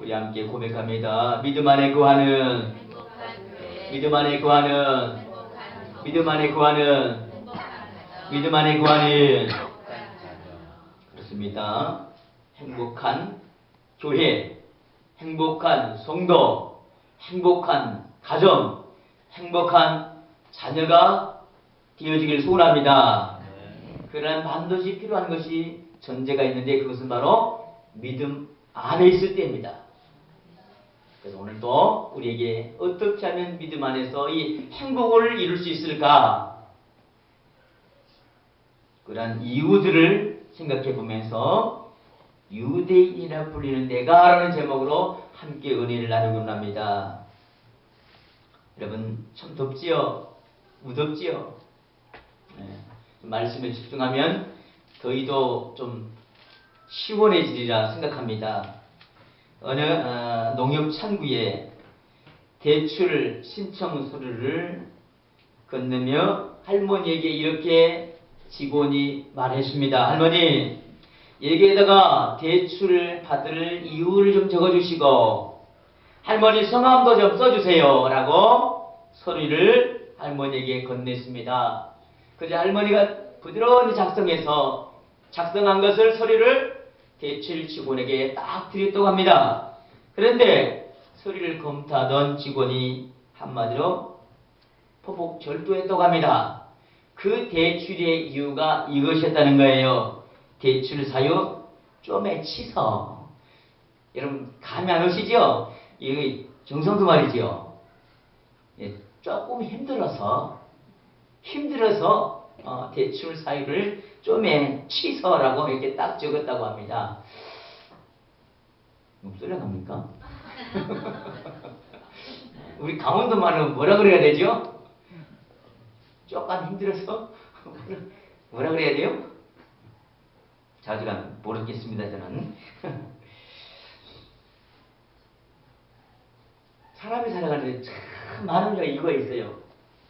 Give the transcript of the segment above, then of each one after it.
우리 함께 고백합니다. 믿음 안에 거하는, 믿음 안에 거하는, 믿음 안에 거하는, 믿음 안에 거하는. 그렇습니다. 행복한 교회, 행복한 성도, 행복한 가정, 행복한 자녀가 되어지길 소원합니다. 그러나 반드시 필요한 것이 전제가 있는데 그것은 바로 믿음 안에 있을 때입니다. 그래서 오늘도 우리에게 어떻게 하면 믿음 안에서 이 행복을 이룰 수 있을까? 그러한 이유들을 생각해 보면서 유대인이라 불리는 내가라는 제목으로 함께 은혜를 나누곤 합니다. 여러분 참 덥지요? 무덥지요? 말씀에 집중하면 더위도 좀 시원해지리라 생각합니다. 어느 농협창구에 대출 신청 서류를 건네며 할머니에게 이렇게 직원이 말했습니다. 할머니, 여기에다가 대출을 받을 이유를 좀 적어주시고 할머니 성함도 좀 써주세요 라고 서류를 할머니에게 건넸습니다. 그래서 할머니가 부드러운히 작성해서 작성한 것을 서류를 대출 직원에게 딱 드렸다고 합니다. 그런데 서류를 검토하던 직원이 한마디로 포복 절도했다고 합니다. 그 대출의 이유가 이것이었다는 거예요. 대출 사유 좀에 치서. 여러분 감이 안 오시죠? 이거 정성도 말이죠. 조금 힘들어서 대출 사유를 좀에 치서라고 이렇게 딱 적었다고 합니다. 목소리가 납니까? 우리 강원도 말은 뭐라 그래야 되죠? 조금 힘들어서 뭐라 그래야 돼요? 자주간 모르겠습니다 저는. 사람이 살아가는데 참 많은 이유가 있어요.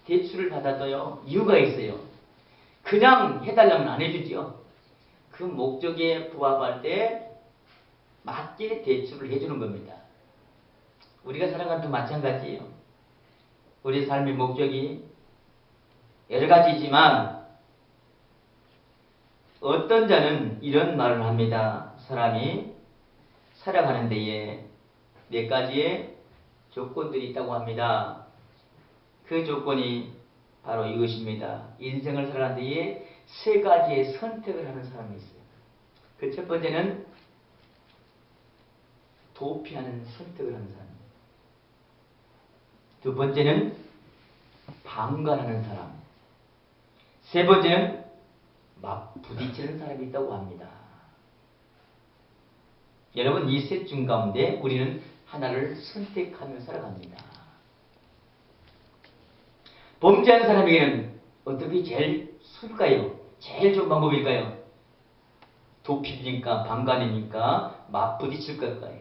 대출을 받아도요 이유가 있어요. 그냥 해달라면 안 해주지요. 그 목적에 부합할 때 맞게 대출을 해주는 겁니다. 우리가 살아가는 도 마찬가지예요. 우리 삶의 목적이 여러 가지지만 어떤 자는 이런 말을 합니다. 사람이 살아가는 데에 4가지의 조건들이 있다고 합니다. 그 조건이 바로 이것입니다. 인생을 살아가는 데에 3가지의 선택을 하는 사람이 있어요. 그 첫 번째는 도피하는 선택을 하는 사람입니다. 두 번째는 방관하는 사람. 세 번째는 막 부딪히는 사람이 있다고 합니다. 여러분 이 셋 중 가운데 우리는 하나를 선택하며 살아갑니다. 범죄하는 사람에게는 어떻게 제일 술까요? 제일 좋은 방법일까요? 도피입니까? 방관입니까? 막 부딪힐 걸까요?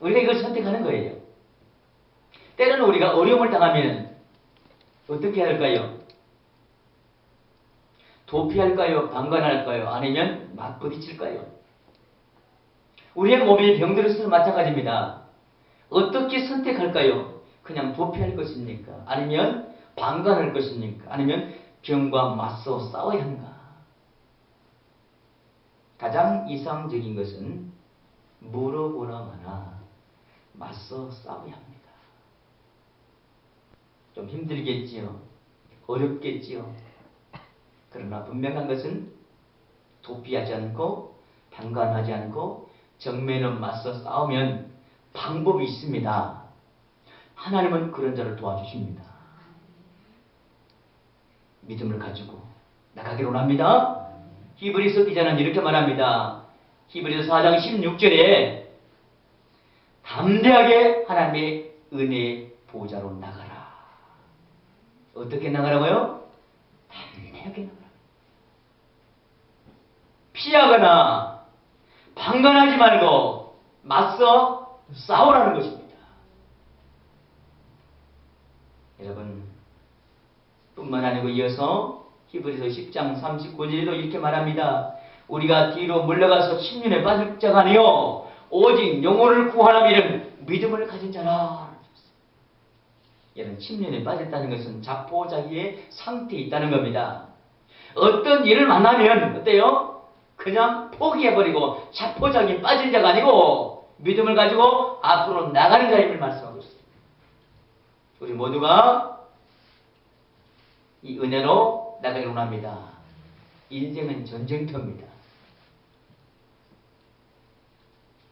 우리가 이걸 선택하는 거예요. 때로는 우리가 어려움을 당하면 어떻게 할까요? 도피할까요? 방관할까요? 아니면 막 부딪힐까요? 우리의 몸이 병들어서도 마찬가지입니다. 어떻게 선택할까요? 그냥 도피할 것입니까? 아니면 방관할 것입니까? 아니면 병과 맞서 싸워야 한가? 가장 이상적인 것은 물어보나 마나 맞서 싸워야 합니다. 좀 힘들겠지요. 어렵겠지요. 그러나 분명한 것은 도피하지 않고 방관하지 않고 정면은 맞서 싸우면 방법이 있습니다. 하나님은 그런 자를 도와주십니다. 믿음을 가지고 나가기를 원합니다. 히브리서 기자는 이렇게 말합니다. 히브리서 4장 16절에 담대하게 하나님의 은혜의 보좌로 나가라. 어떻게 나가라고요? 담대하게 나가라. 피하거나 방관하지 말고 맞서 싸우라는 것입니다. 여러분 뿐만 아니고 이어서 히브리서 10장 39절에도 이렇게 말합니다. 우리가 뒤로 물러가서 침륜에 빠질 자가 아니요 오직 영혼을 구하는 이는 믿음을 가진 자라. 이런 침륜에 빠졌다는 것은 자포자기의 상태에 있다는 겁니다. 어떤 일을 만나면 어때요? 그냥 포기해버리고 자포자기에 빠진 자가 아니고 믿음을 가지고 앞으로 나가는 자임을 말씀하고 있습니다. 우리 모두가 이 은혜로 나가기를 원합니다. 인생은 전쟁터입니다.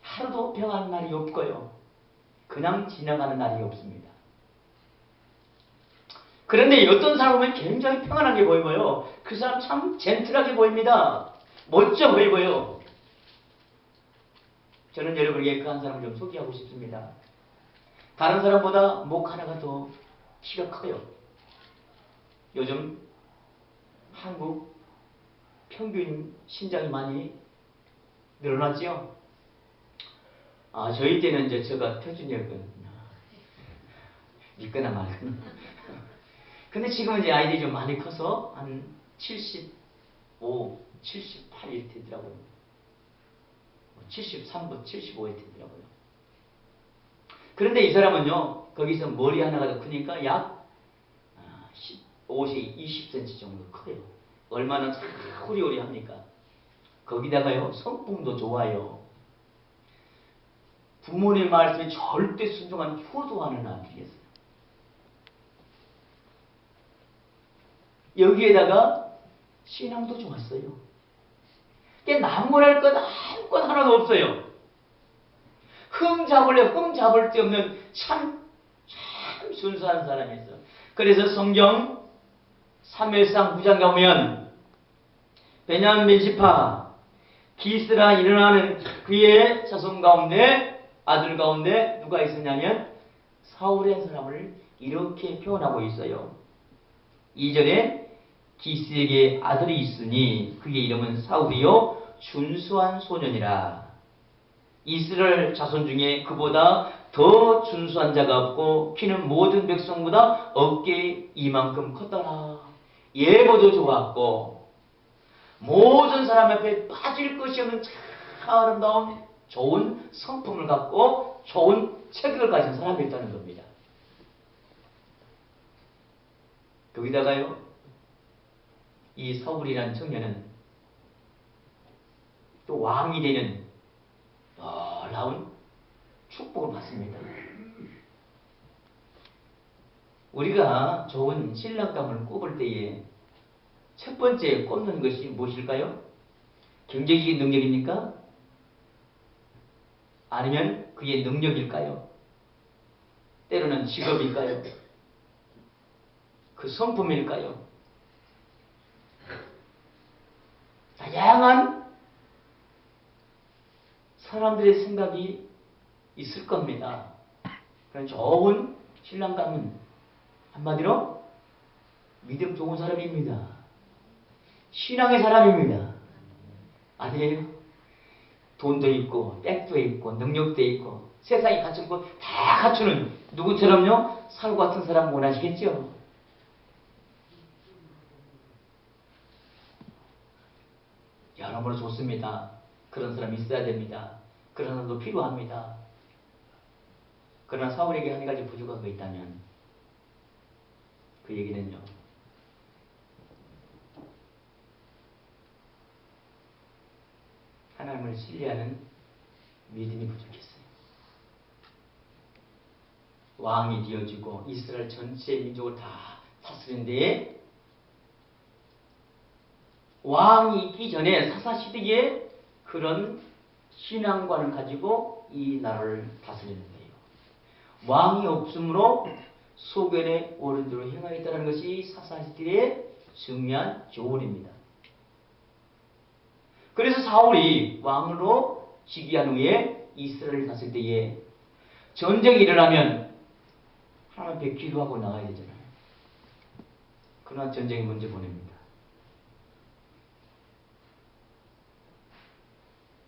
하루도 평안한 날이 없고요. 그냥 지나가는 날이 없습니다. 그런데 어떤 사람은 굉장히 평안하게 보이고요. 그 사람 참 젠틀하게 보입니다. 멋져 보이고요. 저는 여러분에게 그 한 사람을 좀 소개하고 싶습니다. 다른 사람보다 목 하나가 더 키가 커요. 요즘 한국 평균 신장이 많이 늘어났죠? 저희 때는 이제 제가 표준이었거든요. 믿거나 말거나. 근데 지금은 이제 아이들이 좀 많이 커서 한 75, 78 이렇게 되더라고요. 73부터 75 이렇게 되더라고요. 그런데 이 사람은요, 거기서 머리 하나가 더 크니까 약 15세 20cm 정도 커요. 얼마나 호리호리합니까? 거기다가요, 성품도 좋아요. 부모님 말씀에 절대 순종한 효도하는 아들이었어요. 여기에다가 신앙도 좋았어요. 나무랄 것 아무것 하나도 없어요. 흠 잡을 데 없는 참 순수한 사람이었어요. 그래서 성경 3일상 9장 가보면 베냐민 지파 기스라 일어나는 그의 자손 가운데 아들 가운데 누가 있었냐면 사울의 사람을 이렇게 표현하고 있어요. 2절에 기스에게 아들이 있으니 그의 이름은 사울이요 준수한 소년이라. 이스라엘 자손 중에 그보다 더 준수한 자가 없고 키는 모든 백성보다 어깨에 이만큼 컸더라. 예보도 좋았고 모든 사람 앞에 빠질 것이 없는 참 아름다운 좋은 성품을 갖고 좋은 체격을 가진 사람이었다는 겁니다. 거기다가요, 이 사울이라는 청년은 또 왕이 되는 놀라운 축복을 받습니다. 우리가 좋은 신랑감을 꼽을 때에 첫 번째 꼽는 것이 무엇일까요? 경제적인 능력입니까? 아니면 그의 능력일까요? 때로는 직업일까요? 그 성품일까요? 다양한 사람들의 생각이 있을 겁니다. 그런 좋은 신랑감은 한마디로 믿음 좋은 사람입니다. 신앙의 사람입니다. 아니에요? 돈도 있고 백도 있고 능력도 있고 세상이 갖춘 거 다 갖추는 누구처럼요? 사울 같은 사람 원하시겠죠? 여러모로 좋습니다. 그런 사람이 있어야 됩니다. 그런 사람도 필요합니다. 그러나 사울에게 한 가지 부족한 거 있다면 그 얘기는요, 하나님을 신뢰하는 믿음이 부족했어요. 왕이 되어지고 이스라엘 전체 민족을 다 다스린 데에 왕이 있기 전에 사사시대에 그런 신앙관을 가지고 이 나라를 다스리는 거예요. 왕이 없으므로 소견의 어른대로 행하겠다는 것이 사사시대의 중요한 교훈입니다. 그래서 사울이 왕으로 즉위한 후에 이스라엘을 다스릴 때에 전쟁이 일어나면 하나님 앞에 기도하고 나가야 되잖아요. 그러나 전쟁이 먼저 보냅니다.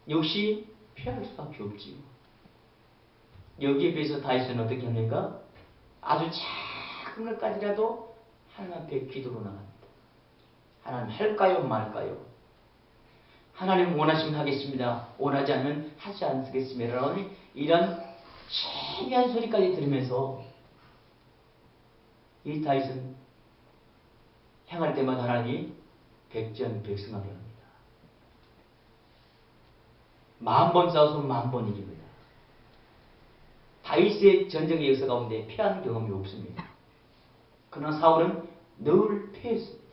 역시 피할 수밖에 없지요. 여기에 비해서 다윗은 어떻게 합니까? 아주 작은 것까지라도 하나님 앞에 기도로 나갑니다. 하나님 할까요 말까요? 하나님 원하시면 하겠습니다. 원하지 않으면 하지 않겠습니다. 라는 이런 세미한 소리까지 들으면서 이 다윗은 행할 때마다 하나님이 백전백승하게 합니다. 10,000번 싸워서 10,000번 이깁니다. 다윗의 전쟁의 역사 가운데 패한 경험이 없습니다. 그러나 사울은 늘 패했습니다.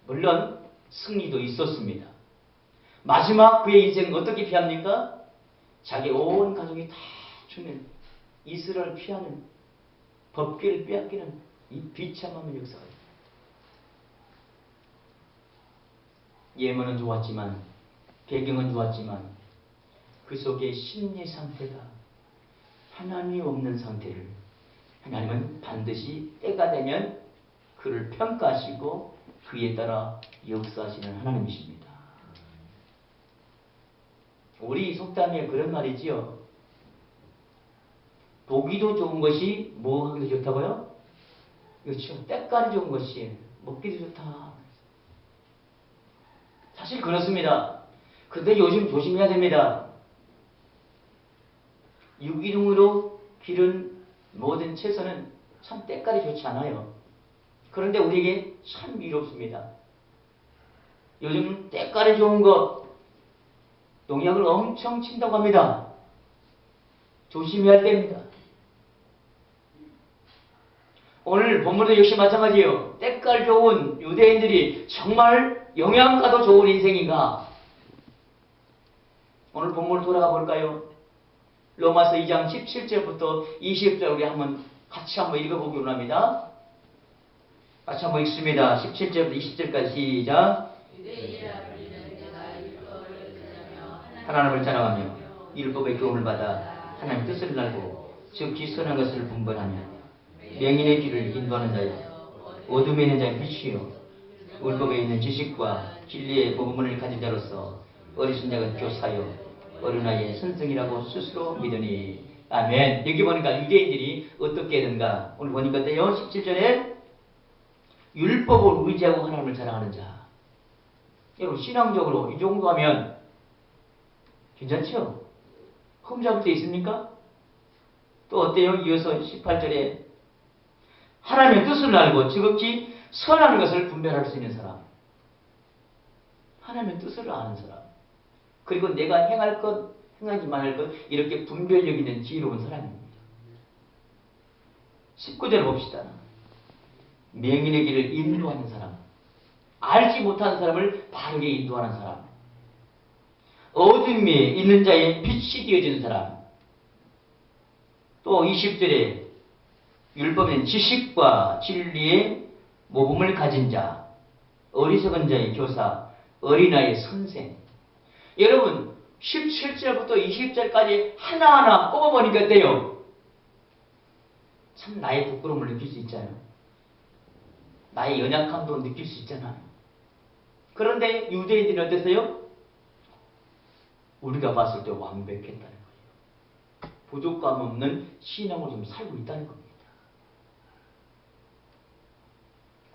물론 승리도 있었습니다. 마지막 그의 인생은 어떻게 피합니까? 자기 온 가족이 다 죽는 이스라엘을 피하는 법궤를 빼앗기는 이 비참한 역사가 있습니다. 예문은 좋았지만 배경은 좋았지만 그 속에 심리 상태가 하나님이 없는 상태를 하나님은 반드시 때가 되면 그를 평가하시고 그에 따라 역사하시는 하나님이십니다. 우리 속담에 그런 말이지요. 보기도 좋은 것이 뭐 하기도 좋다고요? 그렇죠. 때깔이 좋은 것이 먹기도 좋다. 사실 그렇습니다. 근데 요즘 조심해야 됩니다. 유기농으로 기른 모든 채소는 참 때깔이 좋지 않아요. 그런데 우리에게 참 이롭습니다. 요즘 때깔이 좋은 것 농약을 엄청 친다고 합니다. 조심해야 할 때입니다. 오늘 본문도 역시 마찬가지예요. 때깔 좋은 유대인들이 정말 영양가도 좋은 인생인가? 오늘 본문을 돌아가 볼까요? 로마서 2장 17절부터 20절 우리 같이 한번 읽어보기 원합니다. 같이 한번 읽습니다. 17절부터 20절까지 시작. 하나님을 자랑하며 율법의 교훈을 받아 하나님 뜻을 알고 즉시 선한 것을 분별하며 명인의 길을 인도하는 자여 어둠에 있는 자의 빛이요 율법에 있는 지식과 진리의 복음을 가진 자로서 어리신 자가 교사요 어린아이의 선생이라고 스스로 믿으니. 아멘. 여기 보니까 유대인들이 어떻게 했는가 오늘 보니까 어때요? 17절에 율법을 의지하고 하나님을 자랑하는 자. 여러분 신앙적으로 이 정도 하면 괜찮죠? 흠잡을 때 있습니까? 또 어때요? 이어서 18절에 하나님의 뜻을 알고 지극히 선한 것을 분별할 수 있는 사람. 하나님의 뜻을 아는 사람. 그리고 내가 행할 것, 행하지 말할 것 이렇게 분별력 있는 지혜로운 사람입니다. 19절 봅시다. 명인의 길을 인도하는 사람. 알지 못하는 사람을 바르게 인도하는 사람. 어둠에 있는 자의 빛이 되어지는 사람. 또 20절에 율법엔 지식과 진리의 모범을 가진 자, 어리석은 자의 교사, 어린아이의 선생. 여러분 17절부터 20절까지 하나하나 꼽아보니까 어때요? 참 나의 부끄러움을 느낄 수 있잖아요. 나의 연약함도 느낄 수 있잖아요. 그런데 유대인들이 어땠어요? 우리가 봤을 때 완벽했다는 거예요. 부족감 없는 신앙으로 좀 살고 있다는 겁니다.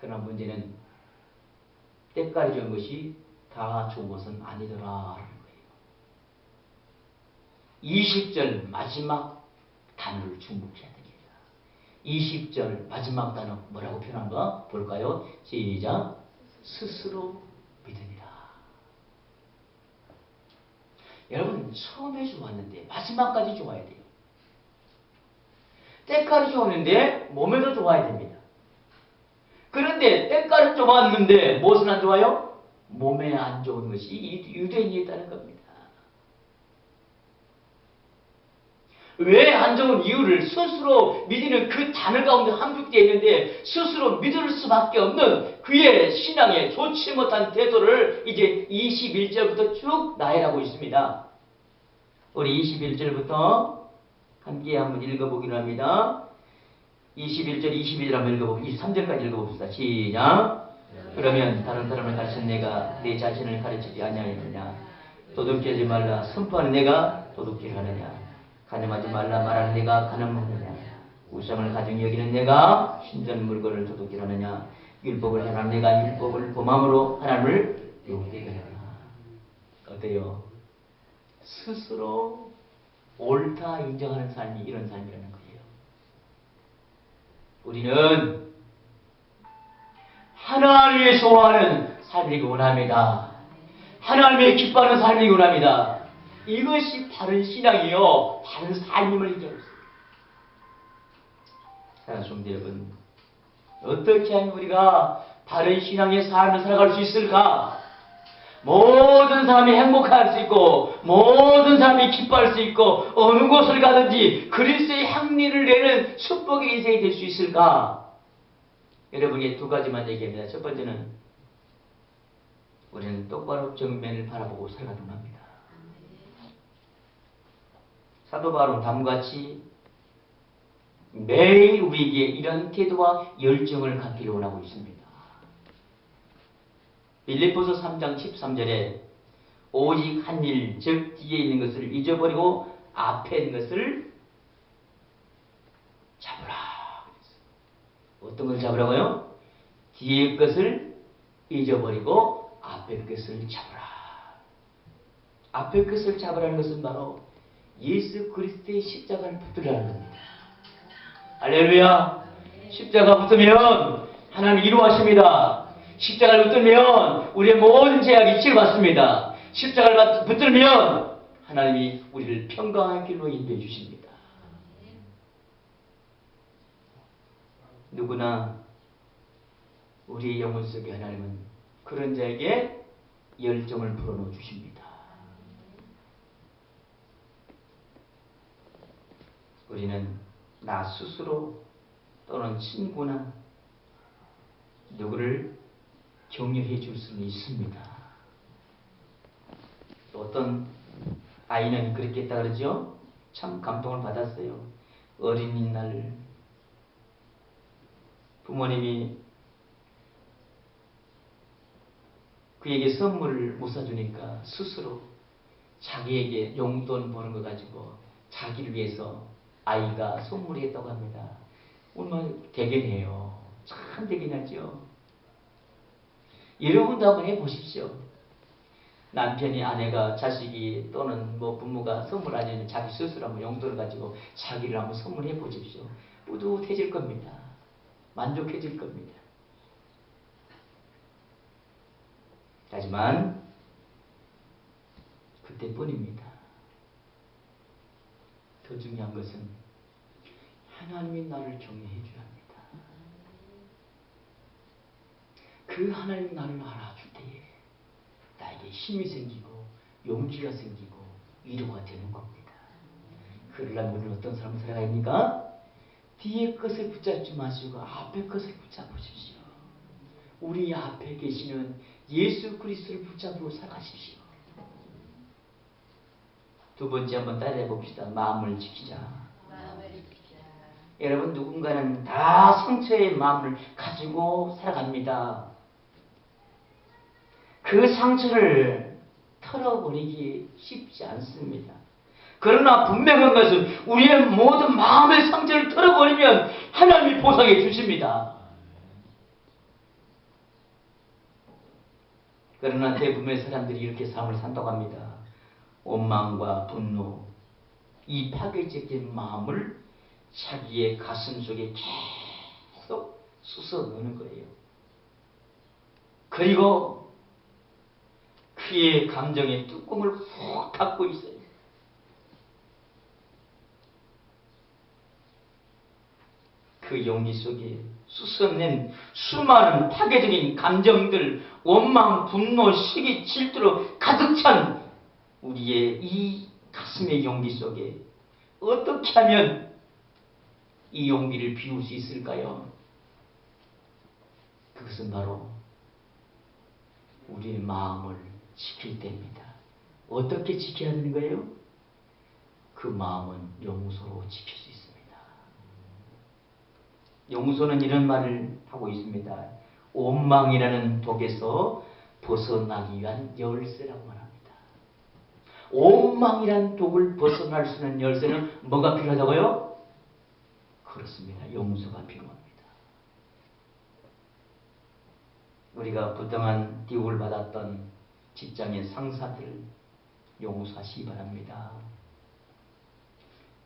그러나 문제는 때깔이 좋은 것이 다 좋은 것은 아니더라라는 거예요. 20절 마지막 단어를 주목해야 됩니다. 20절 마지막 단어 뭐라고 표현한가 볼까요? 시작. 스스로 믿으니라. 여러분 처음에 좋았는데 마지막까지 좋아야 돼요. 때깔이 좋았는데 몸에도 좋아야 됩니다. 그런데 때깔은 좋았는데 무엇은 안 좋아요? 몸에 안 좋은 것이 유대인이 있다는 겁니다. 왜 안 좋은 이유를 스스로 믿는 그 단어 가운데 함축되어 있는데 스스로 믿을 수밖에 없는 그의 신앙에 좋지 못한 태도를 이제 21절부터 쭉 나열하고 있습니다. 우리 21절부터 함께 한번 읽어보기로 합니다. 21절, 22절 한번 읽어봅시다. 23절까지 읽어봅시다. 시작. 그러면 다른 사람을 가르친 내가 내 자신을 가르치지 아니하느냐? 도둑질하지 말라 선포하는 내가 도둑질 하느냐? 가늠하지 말라 말하는 내가 가늠하느냐? 우상을 가증히 여기는 내가 신전 물건을 도둑질하느냐? 율법을 행하는 내가 율법을 범함으로 하나님을 욕되게 하느냐? 어때요? 스스로 옳다 인정하는 삶이 이런 삶이라는 거예요. 우리는 하나님이 좋아하는 삶이기 원합니다. 하나님의 기뻐하는 삶이기 원합니다. 이것이 바른 신앙이요, 바른 삶임을 인정했습니다. 사랑하는 성도 여러분, 어떻게 하면 우리가 바른 신앙의 삶을 살아갈 수 있을까? 모든 사람이 행복할 수 있고 모든 사람이 기뻐할 수 있고 어느 곳을 가든지 그리스도의 향리를 내는 축복의 인생이 될 수 있을까? 여러분에게 두 가지만 얘기합니다. 첫 번째는 우리는 똑바로 정면을 바라보고 살아가는 겁니다. 사도 바울은 다음같이 매일 우리에게 이런 태도와 열정을 갖기를 원하고 있습니다. 빌립보서 3장 13절에 오직 한 일, 즉 뒤에 있는 것을 잊어버리고 앞에 있는 것을 잡으라. 어떤 것을 잡으라고요? 뒤에 것을 잊어버리고 앞에 것을 잡으라. 앞에 것을 잡으라는 것은 바로 예수 그리스도의 십자가를 붙들라는 겁니다. 할렐루야. 십자가 붙으면 하나님 이루하십니다. 십자가를 붙들면 우리의 모든 죄악이 치료받습니다. 십자가를 붙들면 하나님이 우리를 평강한 길로 인도해 주십니다. 누구나 우리의 영혼 속에 하나님은 그런 자에게 열정을 불어넣어 주십니다. 우리는 나 스스로 또는 친구나 누구를 격려해 줄 수는 있습니다. 어떤 아이는 그렇게 했다 그러죠? 참 감동을 받았어요. 어린이날 부모님이 그에게 선물을 못 사주니까 스스로 자기에게 용돈 버는 거 가지고 자기를 위해서 아이가 선물했다고 합니다. 얼마나 대견해요. 참 대견하죠. 여러분도 한번 해보십시오. 남편이, 아내가, 자식이 또는 뭐 부모가 선물 아니면 자기 스스로 한번 용돈을 가지고 자기를 한번 선물해 보십시오. 뿌듯해질 겁니다. 만족해질 겁니다. 하지만 그때뿐입니다. 더 중요한 것은 하나님이 나를 격려해 줘야 합니다. 그 하나님 나를 알아줄 때에 나에게 힘이 생기고 용기가 생기고 위로가 되는 겁니다. 그러려면 우리는 어떤 삶을 살아가야 합니까? 뒤에 것을 붙잡지 마시고 앞에 것을 붙잡으십시오. 우리 앞에 계시는 예수 그리스도를 붙잡고 살아가십시오. 두 번째 한번 따라해 봅시다. 마음을 지키자. 여러분, 누군가는 다 상처의 마음을 가지고 살아갑니다. 그 상처를 털어버리기 쉽지 않습니다. 그러나 분명한 것은 우리의 모든 마음의 상처를 털어버리면 하나님이 보상해 주십니다. 그러나 대부분의 사람들이 이렇게 삶을 산다고 합니다. 원망과 분노, 이 파괴적인 마음을 자기의 가슴 속에 계속 쑤서 넣는 거예요. 그리고 그의 감정의 뚜껑을 푹 닫고 있어요. 그 용기 속에 쑤서낸 수많은 파괴적인 감정들, 원망, 분노, 시기, 질투로 가득 찬 우리의 이 가슴의 용기 속에 어떻게 하면 이 용기를 비울 수 있을까요? 그것은 바로 우리의 마음을 지킬 때입니다. 어떻게 지켜야 하는 거예요? 그 마음은 용서로 지킬 수 있습니다. 용서는 이런 말을 하고 있습니다. 원망이라는 독에서 벗어나기 위한 열쇠라고 말합니다. 원망이라는 독을 벗어날 수 있는 열쇠는 뭐가 필요하다고요? 그렇습니다. 용서가 필요합니다. 우리가 부당한 대우를 받았던 직장의 상사들 용서하시기 바랍니다.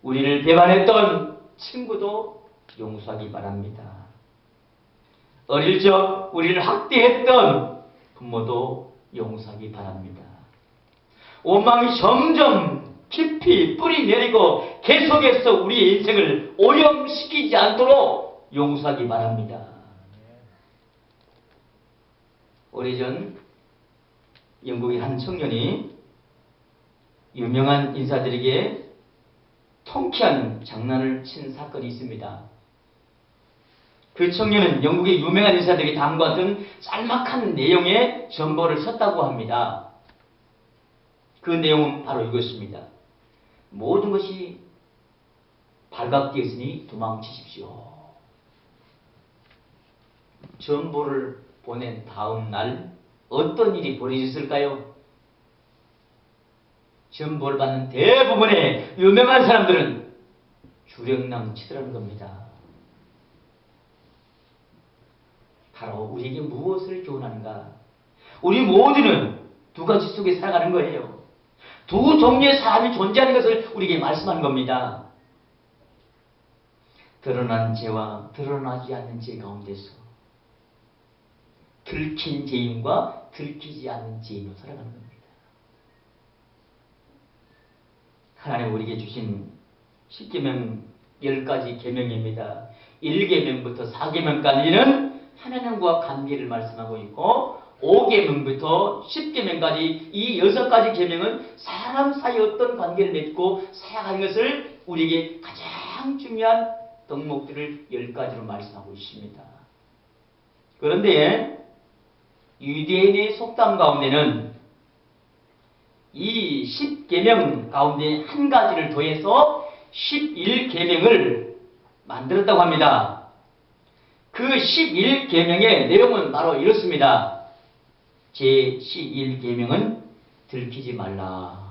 우리를 배반했던 친구도 용서하기 바랍니다. 어릴 적 우리를 학대했던 부모도 용서하기 바랍니다. 원망이 점점 깊이 뿌리 내리고 계속해서 우리의 인생을 오염시키지 않도록 용서하기 바랍니다. 오래전 영국의 한 청년이 유명한 인사들에게 통쾌한 장난을 친 사건이 있습니다. 그 청년은 영국의 유명한 인사들에게 다음과 같은 짤막한 내용의 전보를 썼다고 합니다. 그 내용은 바로 이것입니다. 모든 것이 발각되었으니 도망치십시오. 전보를 보낸 다음 날 어떤 일이 벌어졌을까요? 전보를 받는 대부분의 유명한 사람들은 주력남 치더라는 겁니다. 바로 우리에게 무엇을 교훈하는가? 우리 모두는 두 가지 속에 살아가는 거예요. 두 종류의 사람이 존재하는 것을 우리에게 말씀하는 겁니다. 드러난 죄와 드러나지 않는 죄 가운데서 들킨 죄인과 들키지 않는 죄인으로 살아가는 겁니다. 하나님 우리에게 주신 10계명 10가지 계명입니다. 1계명부터 4계명까지는 하나님과 관계를 말씀하고 있고 5계명부터 10계명까지 이 6가지 계명은 사람 사이 어떤 관계를 맺고 살아가는 것을 우리에게 가장 중요한 덕목들을 10가지로 말씀하고 있습니다. 그런데 유대인의 속담 가운데는 이 10계명 가운데 한 가지를 더해서 11계명을 만들었다고 합니다. 그 11계명의 내용은 바로 이렇습니다. 제 11계명은 들키지 말라.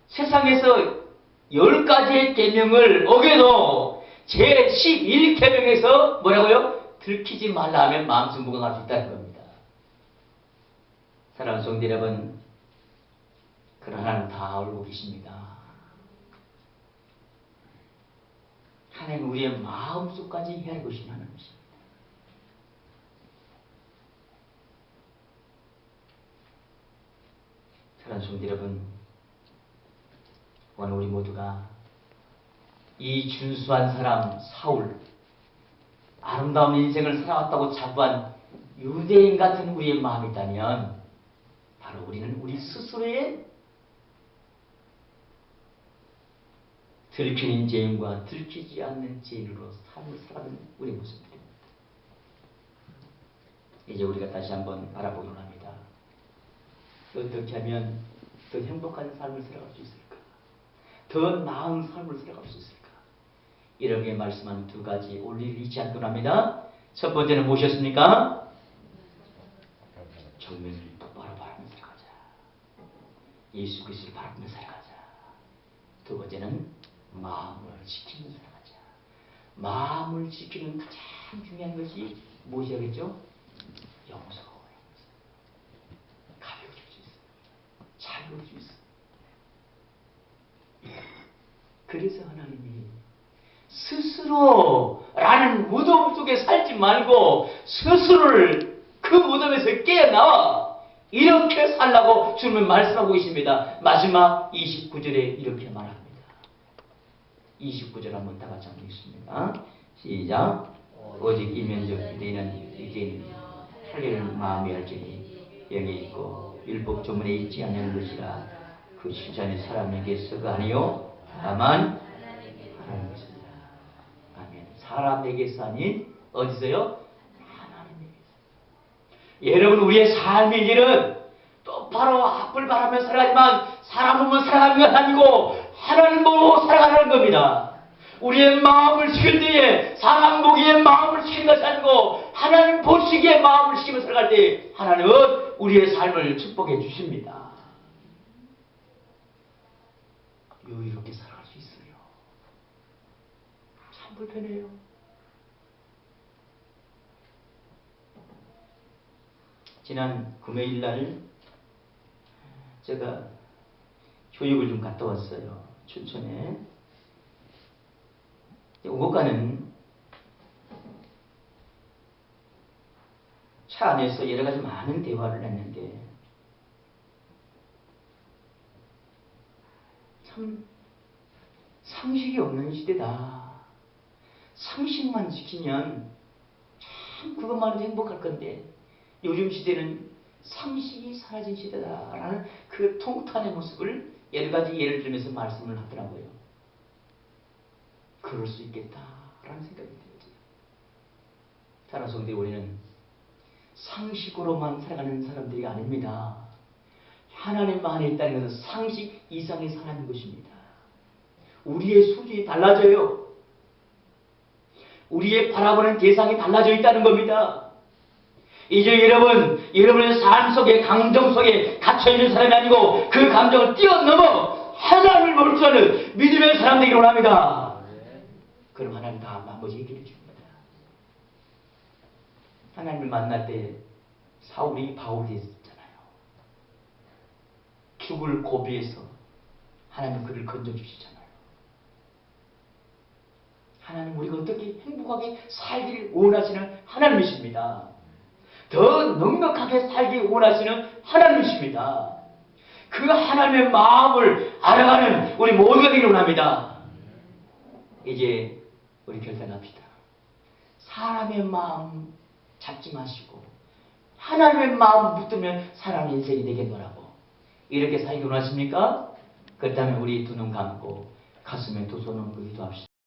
세상에서 10가지의 계명을 어겨도 제 11계명에서 뭐라고요? 들키지 말라 하면 마음속 무강할 수 있다는 겁니다. 사랑하는 성도 여러분, 그러나 하나님 다 알고 계십니다. 하나님 우리의 마음속까지 헤아리고 계신 하나님이십니다. 사랑하는 성도 여러분, 오늘 우리 모두가 이 준수한 사람 사울, 아름다운 인생을 살아왔다고 자부한 유대인 같은 우리의 마음이 있다면 바로 우리는 우리 스스로의 들키는 죄인과 들키지 않는 죄인으로 삶을 살아가는 우리 모습입니다. 이제 우리가 다시 한번 바라보기 원합니다. 어떻게 하면 더 행복한 삶을 살아갈 수 있을까? 더 나은 삶을 살아갈 수 있을까? 이렇게 말씀한 두 가지 원리를 잊지 않고 합니다. 첫 번째는 무엇이었습니까? 정면을 똑바로 바라보며 살아가자. 예수 그리스도를 바라보며 살아가자. 두 번째는 마음을 지키며 살아가자. 마음을 지키는 가장 중요한 것이 무엇이겠죠? 용서. 가벼워질 수 있어. 자유로울 수 있어. 그래서 하나님이 스스로라는 무덤 속에 살지 말고 스스로를 그 무덤에서 깨어나와 이렇게 살라고 주님은 말씀하고 계십니다. 마지막 29절에 이렇게 말합니다. 29절 한번 다 같이 한번 읽습니다. 시작. 오직 이면적 유대인은 할례를 마음에 할지니 영에 있고 율법 조문에 있지 않는 것이라 그 시간의 사람에게서가 아니요 다만 하나님께서. 아멘. 사람에게서 아닌 어디서요? 하나님에게서. 여러분 우리의 삶의 길은 똑바로 앞을 바라며 살아가지만 사람 보면 살아가는 건 아니고 하나님 보고 살아가는 겁니다. 우리의 마음을 지킬 때에 사람 보기에 마음을 지키는 것이 아니고 하나님 보시기에 마음을 지키며 살아갈 때 하나님은 우리의 삶을 축복해 주십니다. 여유롭게 살아갈 수 있어요. 참 불편해요. 지난 금요일 날 제가 교육을 좀 갔다 왔어요. 춘천에. 오고 가는 차 안에서 여러 가지 많은 대화를 했는데 참 상식이 없는 시대다. 상식만 지키면 참 그것만으로 행복할 건데 요즘 시대는 상식이 사라진 시대다라는 그 통탄의 모습을 여러 가지 예를 들면서 말씀을 하더라고요. 그럴 수 있겠다라는 생각이 들어요. 사랑하는 성도들, 우리는 상식으로만 살아가는 사람들이 아닙니다. 하나님 안에 있다는 것은 상식 이상의 사람인 것입니다. 우리의 수준이 달라져요. 우리의 바라보는 대상이 달라져 있다는 겁니다. 이제 여러분의 삶 속에 감정 속에 갇혀있는 사람이 아니고 그 감정을 뛰어넘어 하나님을 볼 줄 아는 믿음의 사람 되기를 원합니다. 그럼 하나님 다 나머지 얘기를 줍니다. 하나님을 만날 때 사울이 바울이 됐잖아요. 죽을 고비에서 하나님 그를 건져주시잖아요. 하나님 우리가 어떻게 행복하게 살기를 원하시는 하나님이십니다. 더 넉넉하게 살기 원하시는 하나님이십니다. 그 하나님의 마음을 알아가는 우리 모두가 되기를 원합니다. 이제 우리 결단합시다. 사람의 마음 잡지 마시고 하나님의 마음 붙들면 사람 인생이 되겠노라고. 이렇게 살기 원하십니까? 그렇다면 우리 두 눈 감고 가슴에 두 손 얹고 기도합시다.